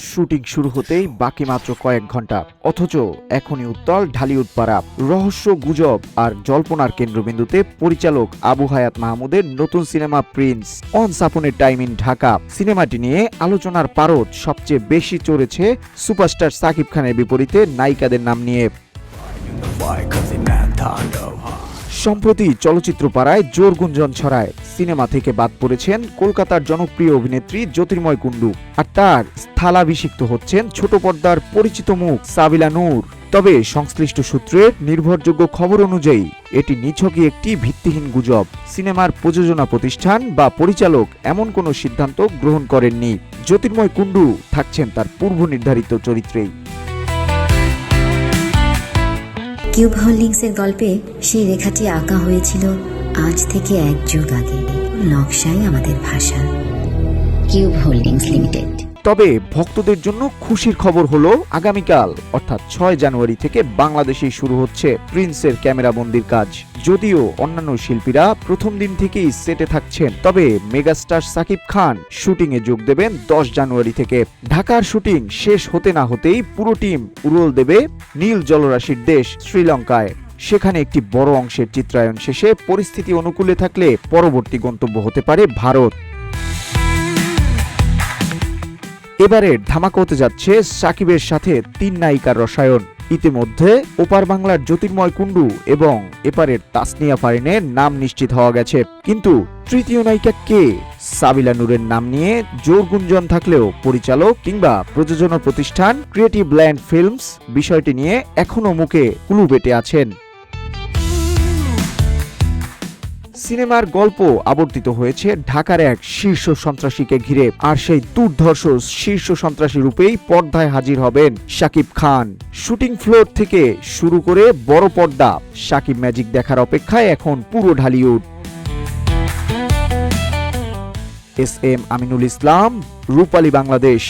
Shooting শুরু হতেই বাকি মাত্র কয়েক ঘন্টা, অথচ এখনই উত্তাল ঢালিউড পাড়া। রহস্য, গুজব আর জল্পনার কেন্দ্রবিন্দুতে পরিচালক আবু হায়াত মাহমুদের নতুন cinema Prince once upon A time in Dhaka. সিনেমাটি নিয়ে আলোচনার পারদ সবচেয়ে বেশি চড়েছে সুপারস্টার সাকিব খানের বিপরীতে নায়িকাদের নাম নিয়ে। সম্প্রতি চলচ্চিত্র পাড়ায় জোর গুঞ্জন ছড়ায় সিনেমা থেকে বাদ পড়েছেন কলকাতার জনপ্রিয় অভিনেত্রী জ্যোতির্ময় কুণ্ডু, আর তার স্থলাভিষিক্ত হচ্ছেন ছোট পর্দার পরিচিত মুখ সাবিলা নূর। তবে সংশ্লিষ্ট সূত্রের নির্ভরযোগ্য খবর অনুযায়ী এটি নিছকই একটি ভিত্তিহীন গুজব। সিনেমার প্রযোজনা প্রতিষ্ঠান বা পরিচালক এমন কোনো সিদ্ধান্ত গ্রহণ করেননি। জ্যোতির্ময় কুণ্ডু থাকছেন তার পূর্ব নির্ধারিত চরিত্রেই। কিউব হোল্ডিংসের গল্পে সেই রেখাটি আঁকা হয়েছিল আজ থেকে 1 যুগ আগে। নকশাই আমাদের ভাষা। Cube holdings limited. তবে ভক্তদের জন্য খুশির খবর হলো আগামীকাল অর্থাৎ 6 জানুয়ারি থেকে বাংলাদেশেই শুরু হচ্ছে প্রিন্সের ক্যামেরাবন্দির কাজ। যদিও অন্যান্য শিল্পীরা প্রথম দিন থেকেই সেটে থাকছেন, তবে মেগাস্টার সাকিব খান শুটিংয়ে যোগ দেবেন 10 জানুয়ারি থেকে। ঢাকার শুটিং শেষ হতে না হতেই পুরো টিম উড়োল দেবে নীল জলরাশির দেশ শ্রীলঙ্কায়। সেখানে একটি বড় অংশের চিত্রায়ন শেষে পরিস্থিতি অনুকূলে থাকলে পরবর্তী গন্তব্য হতে পারে ভারত। এবারে ধামাকা হতে যাচ্ছে সাকিবের সাথে 3 নায়িকার রসায়ন। ইতিমধ্যে ওপার বাংলার জ্যোতির্ময় কুণ্ডু এবং এপারের তাসনিয়া ফারিনের নাম নিশ্চিত হওয়া গেছে, কিন্তু তৃতীয় নায়িকা কে? সাবিলা নূরের নাম নিয়ে জোর গুঞ্জন থাকলেও পরিচালক কিংবা প্রযোজনা প্রতিষ্ঠান ক্রিয়েটিভ ল্যান্ড ফিল্মস বিষয়টি নিয়ে এখনো মুখে কুলু বেটে আছেন। সিনেমার গল্প আবর্তিত হয়েছে ঢাকার এক শীর্ষ সন্ত্রাসীকে ঘিরে, আর সেই দুর্ধর্ষ শীর্ষ সন্ত্রাসী রূপেই পর্দায় হাজির হবেন সাকিব খান। শুটিং ফ্লোর থেকে শুরু করে বড় পর্দা, সাকিব ম্যাজিক দেখার অপেক্ষায় এখন পুরো ঢালিউড। এস এম আমিনুল ইসলাম, রূপালী বাংলাদেশ।